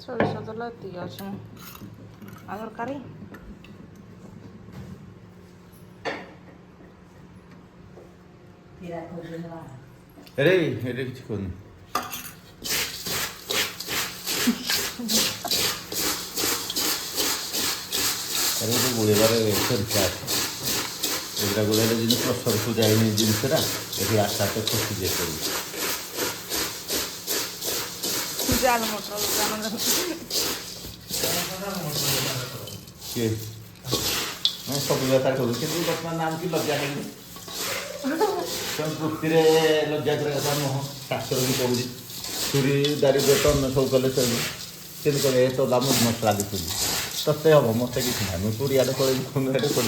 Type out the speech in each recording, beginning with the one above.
ସୋରିଷ ତେଲ ଏତିକି ଅଛି ଆଉ ତରକାରୀ अरे अरे କିଛି କରୁନି अरे तो गोळेबार सरिषा एगुड़ा गोळेले जिन प्रेसर को जाइनि जिनसरा एठी आस्ते आस्ते फसी जाय करू जाल मटर जान के मैं सब बेकार करू कि वर्तमान नाम की लज्जा नहीं संस्कृति रे लज्जा करे कथा नह शास्त्र भी कहूँ चूरी दारिद्र तो अन्न सब कले चल केन करे तो दाम मसला दिखुली तते हम मत किसी ना मैं चूरी आडे करे खुन आडे कर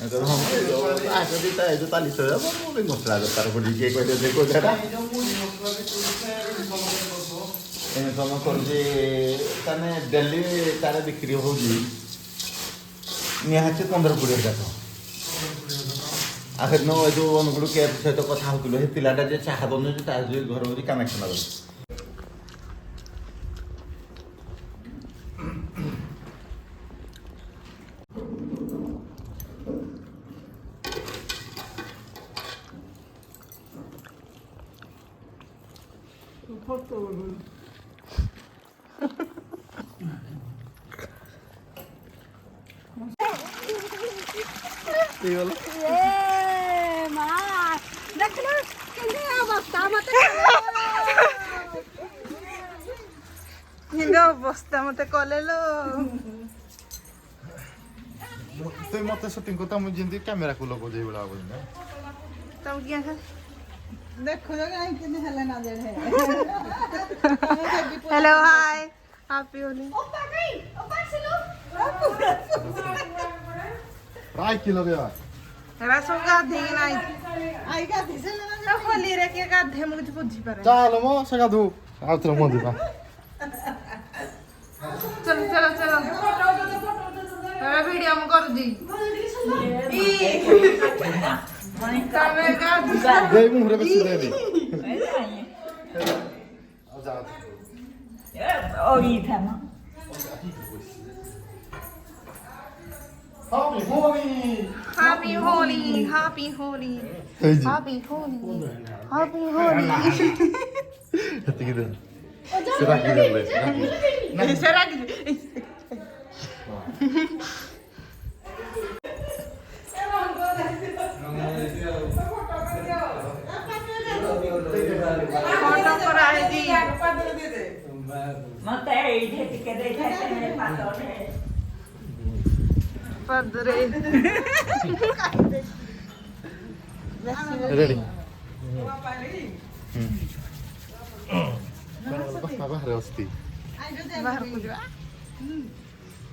अगर हम आज देता है जो ताली से वो भी मसला दरकार पड़ी के कोई देखो जरा इनकम कर जे ताने दिल्ली तारे बिक्री होगी निहाचे 15-20 हजार आखिर नो जो अनुकूल के सहित कथा होतलो हे पिलाटा जे चाहा बनो जे तार जे घर होजी कनेक्शन आलो ये वाला ए मां देख लो कितनी अवस्था मत हिंगा बस्ता मते कलेलो तो मत शूटिंग को तम जिंदी कैमरा को लगो जे बड़ा बोल ना तब क्या है देखो जो कहीं कितने हल्ला ना दे रहे हेलो हाय हैप्पी होली ओपा नहीं ओपा चलो राय की लगे यार हेरा सब गाधे कि नाही आई का दिसे ना तो होली रे के गाधे मु କିଛି ବୁଝି ପାରେ चल मो सका दू आ तर मो दिबा चलो चलो चलो हेरा वीडियो हम कर दी तमे गाधे दे मुहरे पे सीधे दी आ जा Happy Holi, Happy Holi, Happy Holi, Happy Holi. Hati kita. Serah kita boleh. Nah, serah gitu. Foto kora hai ji. मते इधे टिके दे थे पातोले Padre. Ready. Apa harus बाहर को जा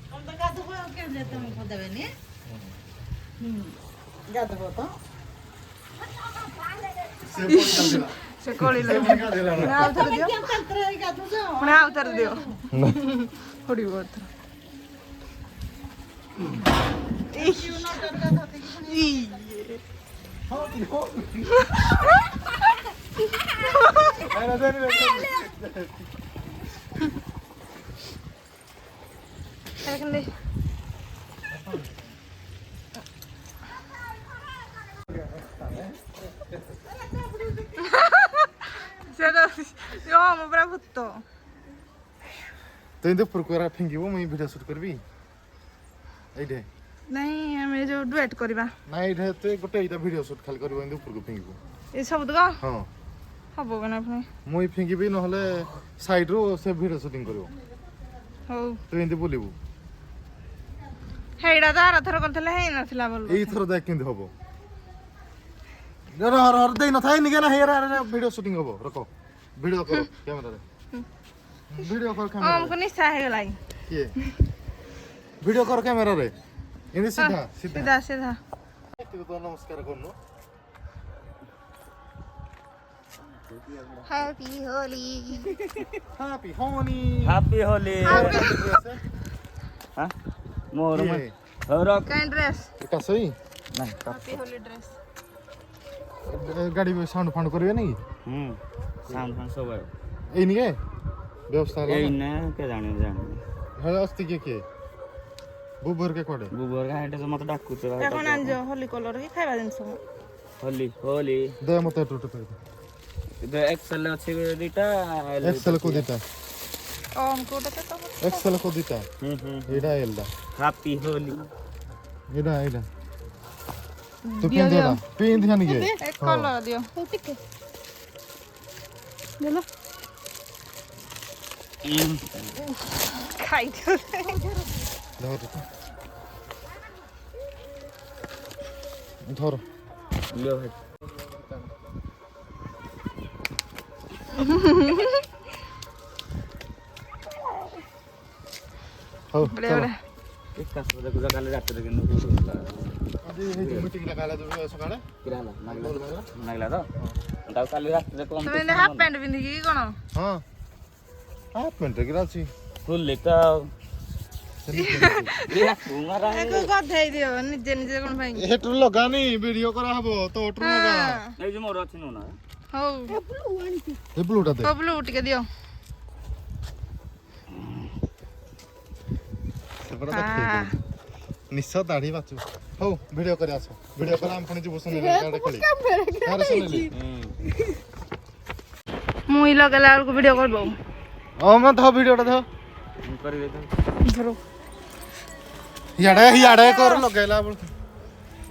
हम तो गादो को के देते हम को देबे ने गादो तो से कोली ले ना उतर दियो क्या तंत्र है गादो जो ना उतर दियो थोड़ी बहुत क्यों ना डर का था कि Ini. Yo, mau berapa tuh? तो इधर पुरकुरा फेंगिबो मैं वीडियो शूट करबी एडे नहीं हमें जो डुएट करबा ना एडे तो गोटे इटा वीडियो शूट खाली करबो इधर पुरकु फेंगिबो ये सब दगा हां हबो गना अपने মই फेंगिबी নহলে साइड रो से वीडियो शूटिंग करबो हो तो इधर बोलिबो हेडा तो आरा थर करथले हे नथिला बोल एई थरो देख किंद हबो रे हर हर देई न थाई निगे ना हेरा वीडियो शूटिंग हबो रखो वीडियो करो कैमरा रे वीडियो कर कैमरा हमको निशा है गलाई ये वीडियो कर कैमरा रे इने सीधा सीधा सीधा तो नमस्कार करनो happy Holi happy Holi happy Holi हां मोर में और काइन ड्रेस का सही नहीं हैप्पी होली ड्रेस गाड़ी में साउंड फाउंड करबे नहीं साउंड फाउंड सब एई नहीं के व्यवस्था ए ना के जाने है अस्ति के बुबर के कोडे बुबर का हेटे मत डाकू तो এখন আনજો হোলি কলর কি খাইবা জিনিস होली होली दे मते टोटो पे ಇದು ಎಕ್ಸೆಲ್ ଅଛି ଦିଟା एक्सेल को देता অন কোটাতে তো एक्सेल को देता एडा एलदा हैप्पी होली एडा तू पिन ध्यान के এক কলর দিও ଟିକେ দেলো খাই দিও धर लो भाई हो বলে বলে इसका सोचा कुछ काले रात रे किनु अभी हे मीटिंग लगाला जो सकाळे किराला नगला तो ता काले रात रे कम তুমি হাফ প্যান্ট পিন্ধিকি কি কোন हां हाफ मिनट गिरा छी फुल लेता ये तुम्हारा এক গাধেই দিও নিজে নিজে কোন ভাই हेटर लगानी वीडियो करा हबो तो ओटर लगा नहीं जो मोर अछि ना হও ये ब्लूटा दे কবলু টিকে দিও सेपड़ा देख निश्चय दाढ़ी बाचू हो वीडियो करे आसो वीडियो कला हम पुणी जीव सुनी गाडे खली यार सुनली মুই লগালে আর ভিডিও করব ओ मैं ध वीडियोटा ध कर देता ধরো याडे कर लगाइला बोल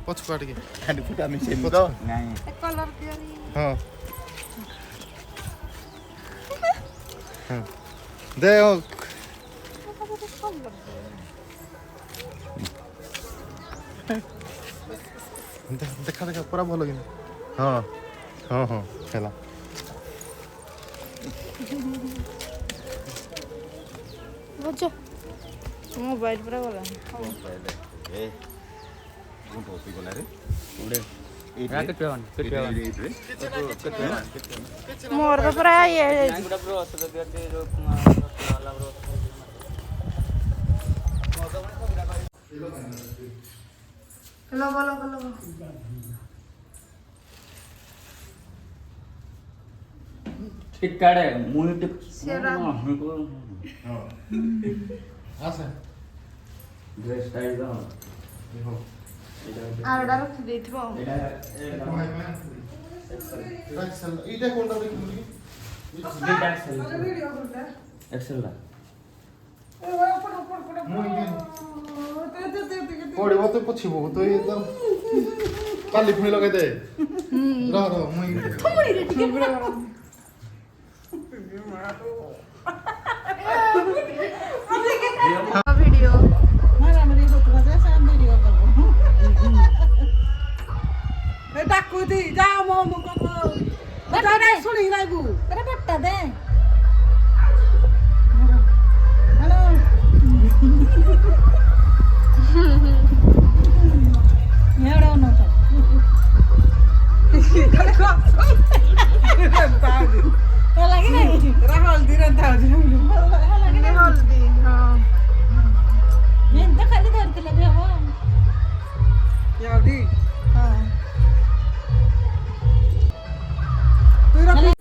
पछ काट के ଖାଲି ଫୁଟା ମିଶେଇ ତ नहीं কলর দিও हां हां दे ओ देखा देखा पूरा भलो कि हां हां हां चला বুঝছো মোবাইল পুরা গলা ଏ ମୁଁ ଟୋପି ଗଲା ରେ उड़े ଏଇଟା कितवन कितवन মোর তো পুরা ইয়ে गुडा ब्रो असो दे जो वाला ब्रो লগো লগো লগো टिकाड़े मुई टिक सेरा आसे ड्रेस स्टाइल दा আর ওটা রক্ষে দিইব एक्सेल इटा कोनटा देखि एक्सेल दा पड़िबो तो पछिबो तो ये तो काली फुणी लगाइ दे रह मुई ভিডিও ডাকুতি যা মো মুখ দে শুনি রাইবু আরে বাট্টা দে হ্যালো নেড়ো না তো লাগে নাই রাহুল দিরা দাও হলদি হ্যাঁ মেন তো খালি ধরতে লাগে হবো यादी হ্যাঁ तुई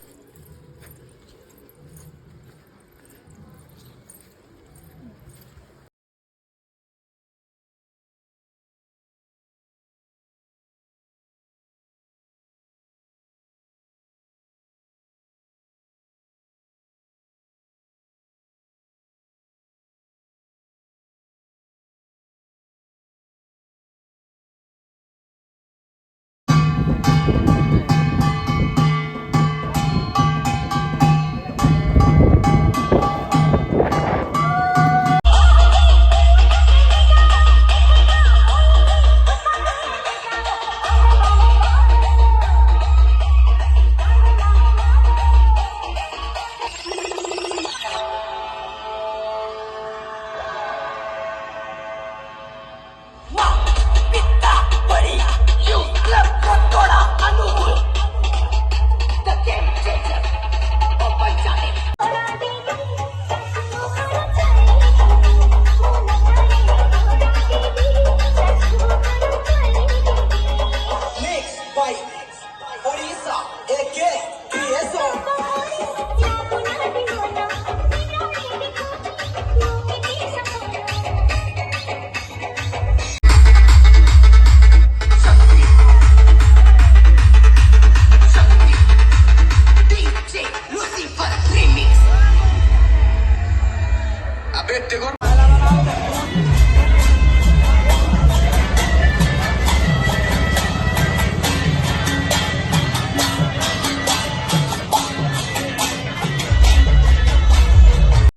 আবে